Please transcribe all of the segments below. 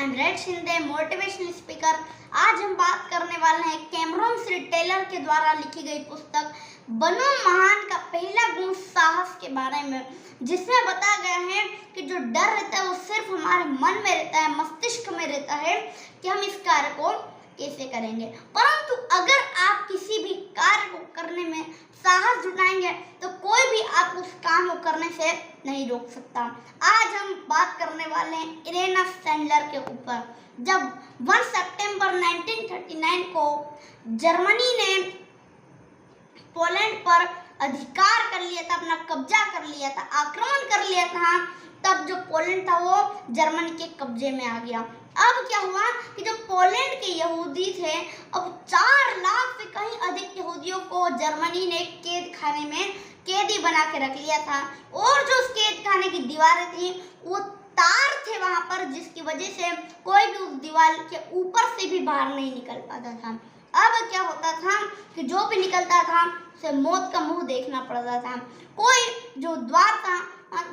I am red Shinde, motivational speaker. आज हम बात करने वाले हैं कैमरॉन सी टेलर के द्वारा लिखी गई पुस्तक बनो महान का पहला गुण साहस के बारे में, जिसमें बताया गया है कि जो डर रहता है वो सिर्फ हमारे मन में रहता है, मस्तिष्क में रहता है कि हम इस कार्य को कैसे करेंगे। परंतु अगर आप किसी भी कार्य को करने में साहस जुटाएंगे तो कोई भी आप उस काम को करने से नहीं रोक सकता। आज हम बात करने वाले हैं इरेना सैंडलर के ऊपर। जब 1 सितंबर 1939 को जर्मनी ने पोलैंड पर अधिकार कर लिया था, अपना कब्जा कर लिया था, आक्रमण कर लिया था, तब जो पोलैंड था वो जर्मनी के कब्जे में आ गया। अब क्या हुआ कि जो पोलैंड के यहूदी थे, अब 4 लाख से कहीं अधिक यहूदियों को जर्मनी ने कैद खाने में कैदी बना के रख लिया था। और जो उस कैद खाने की दीवारें थी वो तार थे वहां पर, जिसकी वजह से कोई भी उस दीवार के ऊपर से भी बाहर नहीं निकल पाता था। अब क्या होता था कि जो भी निकलता था उसे मौत का मुंह देखना पड़ता था। कोई जो द्वार था,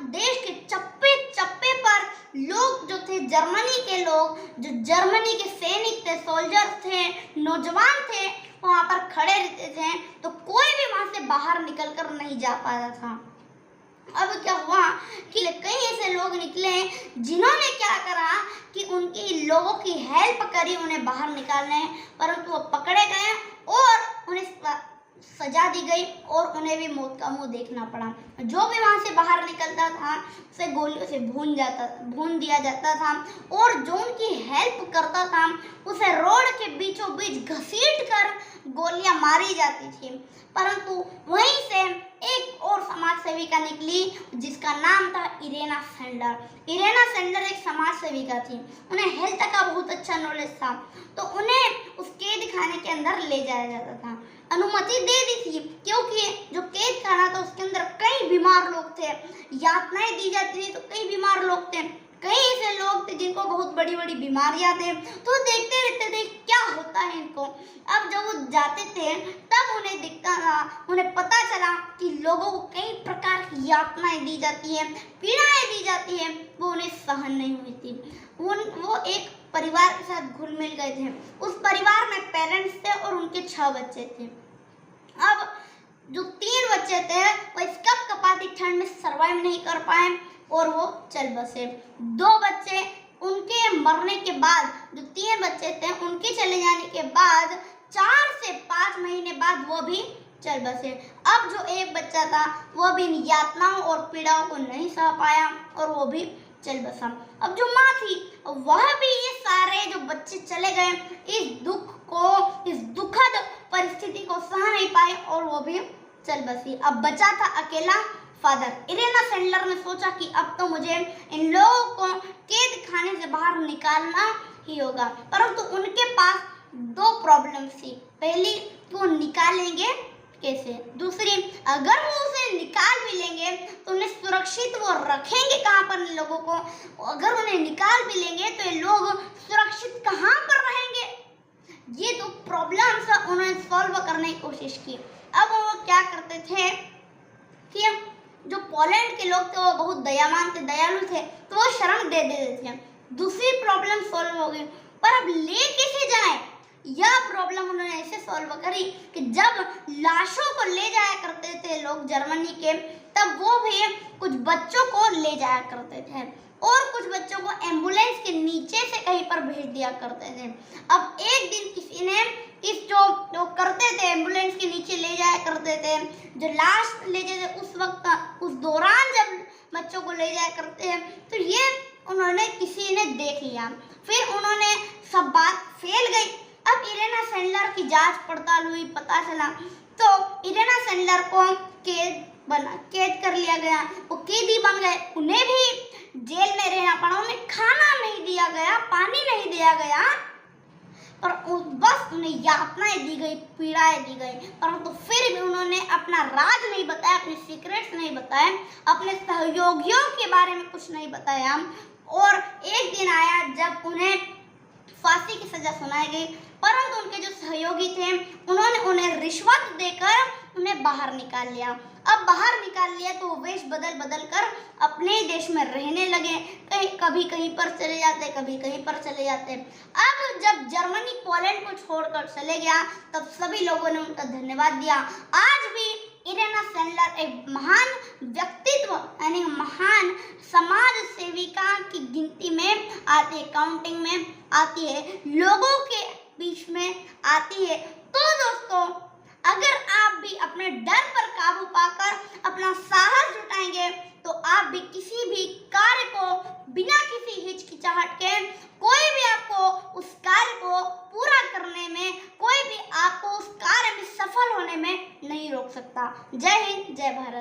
देश के चप्पे चप्पे पर लोग जो थे, जर्मनी के लोग, जो जर्मनी के सैनिक थे, सोल्जर्स थे, नौजवान थे, वहां पर खड़े रहते थे, तो कोई भी वहां से बाहर निकलकर नहीं जा पाता था। अब क्या हुआ कि कई ऐसे लोग निकले जिन्होंने क्या करा कि उनकी लोगों की हेल्प करी उन्हें बाहर निकालने, परंतु वो पकड़े गए और उन्हें सजा दी गई और उन्हें भी मौत का मुंह देखना पड़ा। जो भी वहां से बाहर निकलता था उसे गोलियों से भून दिया जाता था, और जो उनकी हेल्प करता था उसे रोड के बीचों बीच घसीट कर गोलियां मारी जाती थी। परंतु वहीं से एक और समाज सेविका निकली जिसका नाम था इरेना सैंडलर। इरेना सैंडलर एक समाज सेविका थी, उन्हें हेल्थ का बहुत अच्छा नॉलेज था, तो उन्हें उस कैद खाने के अंदर ले जाया जाता था। अनुमति दे दी थी क्योंकि जो कैद खाना था उसके अंदर कई बीमार लोग थे, यातनाएं दी जाती थी तो कई बीमार लोग थे, कई ऐसे लोग थे जिनको बहुत बड़ी बड़ी बीमारियां थे, तो देखते रहते थे क्या होता है इनको। अब जब वो जाते थे तब उन्हें दिखता था, उन्हें पता चला कि लोगों को कई प्रकार की यातनाएं दी जाती है, पीड़ाएं दी जाती है, वो उन्हें सहन नहीं हुई थी। वो एक परिवार के साथ घुल मिल गए थे। उस परिवार में पेरेंट्स थे और उनके 6 बच्चे थे। अब जो 3 बच्चे थे वो इस कपकपाती ठंड में सर्वाइव नहीं कर पाए और वो चल बसे। 2 बच्चे उनके मरने के बाद, जो 3 बच्चे थे उनके चले जाने के बाद 4 से 5 महीने बाद वो भी चल बसे। अब जो एक बच्चा था वो भी इन यातनाओं और पीड़ाओं को नहीं सह पाया और वो भी चल बसा। अब जो माँ थी वह भी ये सारे जो बच्चे चले गए इस दुख को, इस दुखद परिस्थिति को सह नहीं पाए और वो भी चल बसी। अब बचा था अकेला फादर। इरेना सैंडलर ने सोचा कि अब तो मुझे इन लोगों को कैद खाने से बाहर निकालना ही होगा, परंतु उनके पास 2 प्रॉब्लम्स थी। पहली, वो निकालेंगे कैसे? दूसरी, अगर वो उसे निकाल भी लेंगे तो उन्हें सुरक्षित वो रखेंगे कहाँ पर लोगों को? अगर उन्हें निकाल भी लेंगे तो ये लोग सुरक्षित कहाँ पर रहेंगे? ये 2 प्रॉब्लम्स उन्होंने सॉल्व करने की कोशिश की। अब वो क्या करते थे कि जो पोलैंड के लोग थे वो बहुत दयावान थे, दयालु थे, तो वो शरण दे देते थे। दूसरी प्रॉब्लम सॉल्व हो गई, पर अब ले कैसे जाए? यह प्रॉब्लम उन्होंने ऐसे सॉल्व करी कि जब लाशों को ले जाया करते थे लोग जर्मनी के, तब वो भी कुछ बच्चों को ले जाया करते थे और कुछ बच्चों को एम्बुलेंस के नीचे से कहीं पर भेज दिया करते थे। अब एक दिन किसी ने इस जो करते थे, एम्बुलेंस के नीचे ले जाया करते थे, जो लाश ले जाते उस वक्त, उस दौरान जब बच्चों को ले जाया करते हैं, तो ये उन्होंने किसी ने देख लिया। फिर उन्होंने सब बात फैल गई। अब इरेना सैंडलर की जांच पड़ताल हुई, पता चला तो इरेना सैंडलर को कैद कर लिया गया। वो कैदी बन गए, उन्हें भी जेल में रहना पड़ा, उन्हें खाना नहीं दिया गया, पानी नहीं दिया गया, और बस उन्हें यातनाएं दी गई, पीड़ाएं दी गई। परंतु फिर भी उन्होंने अपना राज नहीं बताया, अपने सीक्रेट्स नहीं बताए, अपने सहयोगियों के बारे में कुछ नहीं बताया। और एक दिन आया जब उन्हें फांसी की सजा सुनाई गई, परंतु उनके जो सहयोगी थे उन्होंने उन्हें रिश्वत देकर उन्हें बाहर निकाल लिया। अब बाहर निकाल लिया तो वो वेश बदल बदल कर अपने ही देश में रहने लगे। कभी कहीं पर चले जाते, कभी कहीं पर चले जाते। अब जब जर्मनी पोलैंड को छोड़कर चले गया तब सभी लोगों ने उनका धन्यवाद दिया। आज भी इरेना सैंडलर एक महान व्यक्तित्व यानी महान समाज सेविका की गिनती में आती है, काउंटिंग में आती है, लोगों के बीच में आती है। तो दोस्तों, अगर आप भी अपने डर पर काबू पाकर अपना साहस जुटाएंगे तो आप भी किसी भी कार्य को बिना किसी हिचकिचाहट के, कोई भी आपको उस कार्य को पूरा करने में, कोई भी आपको उस कार्य में सफल होने में नहीं रोक सकता। जय हिंद, जय भारत।